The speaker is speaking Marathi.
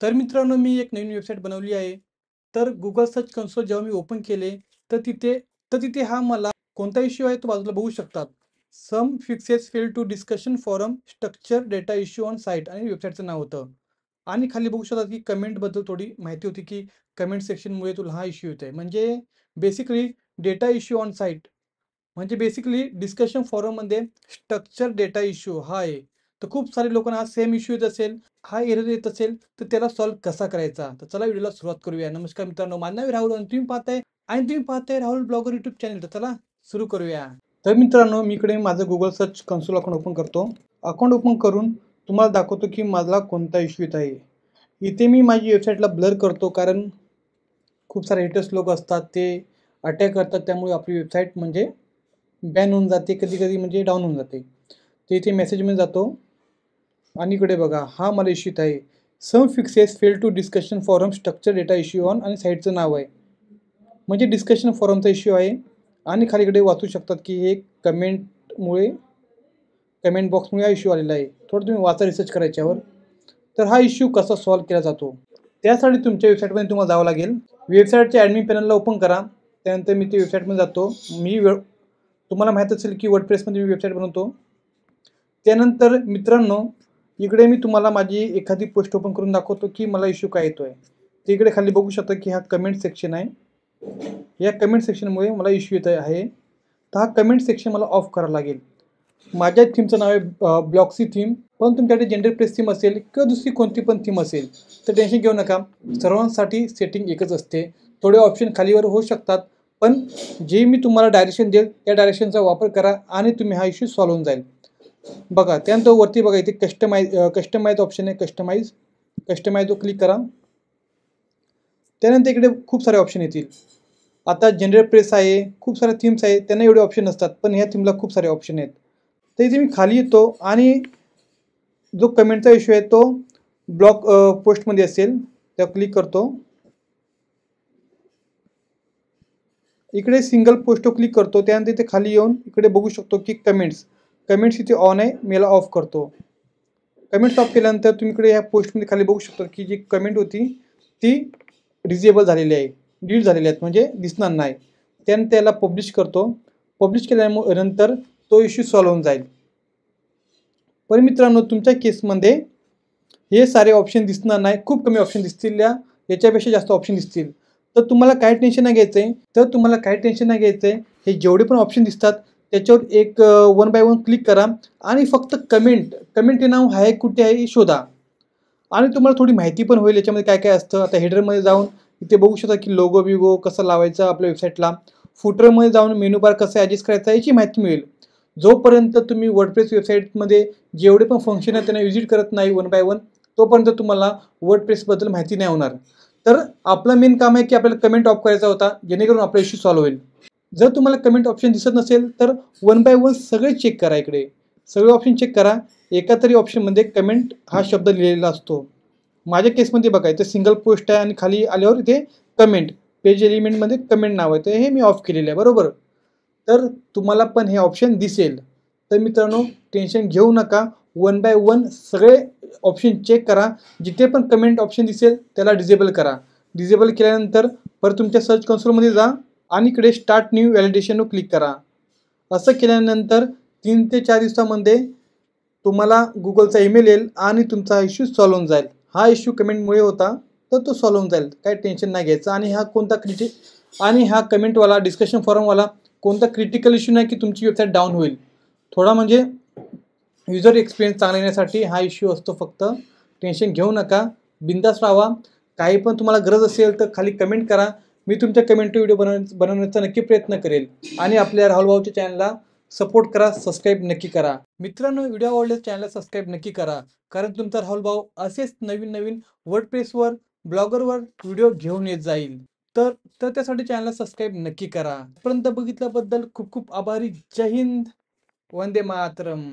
तर मित्रांनो, मी एक नवीन वेबसाईट बनवली आहे. तर Google सर्च कन्सोल जेव्हा मी ओपन केले, तर तिथे हा मला कोणता इश्यू आहे तो बाजूला बघू शकतात. Some fixes fail to discussion forum structure data issue on site आणि वेबसाईटचं नाव होतं. आणि खाली बघू शकतात की कमेंटबद्दल थोडी माहिती होती की कमेंट सेक्शनमुळे तुला हा इश्यू येतोय. म्हणजे basically data issue on site म्हणजे बेसिकली डिस्कशन फोरममध्ये स्ट्रक्चर डेटा इश्यू हा आहे. तर खूप सारे लोकांना हा सेम इश्यू येत असेल, हा एरर येत असेल, तर त्याला सॉल्व्ह कसा करायचा? तर चला व्हिडिओला सुरुवात करूया. नमस्कार मित्रांनो, माझं नाव आहे राहुल आणि तुम्ही पाहताय राहुल ब्लॉगर यूट्यूब चॅनल. तर चला सुरू करूया. तर मित्रांनो, मी इकडे माझं Google search console account open करतो. अकाउंट ओपन करून तुम्हाला दाखवतो की मला कोणता इश्यू येत आहे. इथे मी माझी वेबसाईटला ब्लर करतो कारण खूप सारे हेटर्स लोक असतात, ते अटॅक करतात. त्यामुळे आपली वेबसाईट म्हणजे बॅन होऊन जाते, कधी-कधी म्हणजे डाऊन होऊन जाते. तर इथे मेसेजमध्ये जातो आणि इकडे बघा, हा मला इश्यू आहे. Some fixes fail to discussion forum structure data issue on आणि साईटचं नाव आहे. म्हणजे डिस्कशन फॉरमचा इश्यू आहे आणि खाली इकडे वाचू शकतात की हे कमेंट बॉक्समुळे हा इश्यू आलेला आहे. थोडं तुम्ही वाचा, रिसर्च करा याच्यावर. तर हा इश्यू कसा सॉल्व्ह केला जातो? त्यासाठी तुमच्या वेबसाईटमध्ये तुम्हाला जावं लागेल. वेबसाईटच्या ॲडमिन पॅनलला ओपन करा. त्यानंतर मी ते वेबसाईटमध्ये जातो. तुम्हाला माहीत असेल की वर्डप्रेसमध्ये मी वेबसाईट बनवतो. त्यानंतर मित्रांनो, इकडे मी तुम्हाला माझी एखादी पोस्ट ओपन करून दाखवतो की मला इश्यू काय येतोय. तर इकडे खाली बघू शकता की हा कमेंट सेक्शन आहे. या कमेंट सेक्शनमुळे मला इश्यू येत आहे. तर हा कमेंट सेक्शन मला ऑफ करावा लागेल. माझ्या थीमचं नाव आहे ब्लॉक्सी थीम. पण तुमच्याकडे जेंडर प्रेस थीम असेल किंवा दुसरी कोणती पण थीम असेल तर टेन्शन घेऊ नका. सर्वांसाठी सेटिंग एकच असते. थोडे ऑप्शन खालीवर होऊ शकतात, पण जे मी तुम्हाला डायरेक्शन देईल त्या डायरेक्शनचा वापर करा आणि तुम्ही हा इश्यू सॉल्व्ह होऊन जाईल. बघा, त्यानंतर वरती बघा, इथे कस्टमाइज ऑप्शन आहे. कस्टमाइजवर क्लिक करा. त्यानंतर इकडे खूप सारे ऑप्शन येतील. आता जनरल प्रेस आहे, खूप साऱ्या थीम्स आहेत, त्यांना एवढे ऑप्शन नसतात, पण ह्या थीमला खूप सारे ऑप्शन आहेत. तर इथे मी खाली येतो आणि जो कमेंटचा इश्यू आहे तो ब्लॉक पोस्टमध्ये असेल, त्यावर क्लिक करतो. इकडे सिंगल पोस्टवर क्लिक करतो. त्यानंतर इथे खाली येऊन इकडे बघू शकतो की कमेंट्स इथे ऑन आहे, मी याला ऑफ करतो. कमेंट्स ऑफ केल्यानंतर तुम्ही इकडे या पोस्टमध्ये खाली बघू शकता की जी कमेंट होती ती डिसेबल झालेली आहे, डिलीट झालेली आहेत, म्हणजे दिसणार नाही. त्यानंतर त्याला पब्लिश करतो. पब्लिश केल्यानंतर तो इश्यू सॉल्व्ह होऊन जाईल. पण मित्रांनो, तुमच्या केसमध्ये हे सारे ऑप्शन दिसणार नाही, खूप कमी ऑप्शन दिसतील, याच्यापेक्षा जास्त ऑप्शन दिसतील. तर तुम्हाला काय टेन्शन नाही घ्यायचं आहे. हे जेवढे पण ऑप्शन दिसतात त्याच्यावर एक वन बाय वन क्लिक करा आणि फक्त कमेंट हे नाव आहे कुठे आहे हे शोधा. आणि तुम्हाला थोडी माहिती पण होईल याच्यामध्ये काय काय असतं. आता हेडरमध्ये जाऊन इथे बघू शकता की लोगो बिगो कसा लावायचा आपल्या वेबसाईटला. फुटरमध्ये जाऊन मेनू बार कसा ॲडजस्ट करायचा याची माहिती मिळेल. जोपर्यंत तुम्ही वर्डप्रेस वेबसाईटमध्ये जेवढे पण फंक्शन आहेत त्यांना व्हिजिट करत नाही वन बाय वन, तोपर्यंत तुम्हाला वर्डप्रेसबद्दल माहिती नाही होणार. तर आपलं मेन काम आहे की आपल्याला कमेंट ऑफ करायचा होता, जेणेकरून आपला इश्यू सॉल्व्ह होईल. जर तुम्हाला कमेंट ऑप्शन दिसत नसेल तर वन बाय वन सगळे चेक करा. इकडे सगळे ऑप्शन चेक करा. एका तरी ऑप्शनमध्ये कमेंट हा शब्द लिहिलेला असतो. माझ्या केसमध्ये बघा, इथे सिंगल पोस्ट आहे आणि खाली आल्यावर इथे कमेंट, पेज एलिमेंटमध्ये कमेंट नाव आहे, तर हे मी ऑफ केलेलं आहे, बरोबर. तर तुम्हाला पण हे ऑप्शन दिसेल. तर मित्रांनो, टेन्शन घेऊ नका. वन बाय वन सगळे ऑप्शन चेक करा. जिथे पण कमेंट ऑप्शन दिसेल त्याला डिसेबल करा. डिसेबल केल्यानंतर परत तुमच्या सर्च कन्सोलमध्ये जा आणि इकडे स्टार्ट न्यू व्हॅलिडेशनवर क्लिक करा. असं केल्यानंतर 3 ते 4 दिवसामध्ये तुम्हाला Googleचा ईमेल येईल आणि तुमचा इश्यू सॉल्व्ह होऊन जाईल. हा इश्यू कमेंटमुळे होता, तर तो सॉल्व्ह होऊन जाईल. काही टेन्शन नाही घ्यायचं. आणि हा कमेंटवाला डिस्कशन फोरमवाला कोणता क्रिटिकल इश्यू नाही की तुमची वेबसाईट डाऊन होईल. थोडा म्हणजे युजर एक्सपिरियन्स चांगला येण्यासाठी हा इश्यू असतो फक्त. टेन्शन घेऊ नका, बिंदास राहा. काही पण तुम्हाला गरज असेल तर खाली कमेंट करा. मी तुमच्या कमेंटरी व्हिडिओ बनवण्याचा नक्की प्रयत्न करेल. आणि आपल्या राहुल भाऊच्या चॅनलला सपोर्ट करा, सबस्क्राईब नक्की करा. मित्रांनो, व्हिडिओ आवडल्यास चॅनलला सबस्क्राईब नक्की करा, कारण तुमचा राहुल भाऊ असेच नवीन नवीन वर्डप्रेसवर, ब्लॉगरवर व्हिडिओ घेऊन येत जाईल. तर तर त्यासाठी चॅनलला सबस्क्राईब नक्की करा. आजपर्यंत बघितल्याबद्दल खूप खूप आभारी. जय हिंद, वंदे मातरम.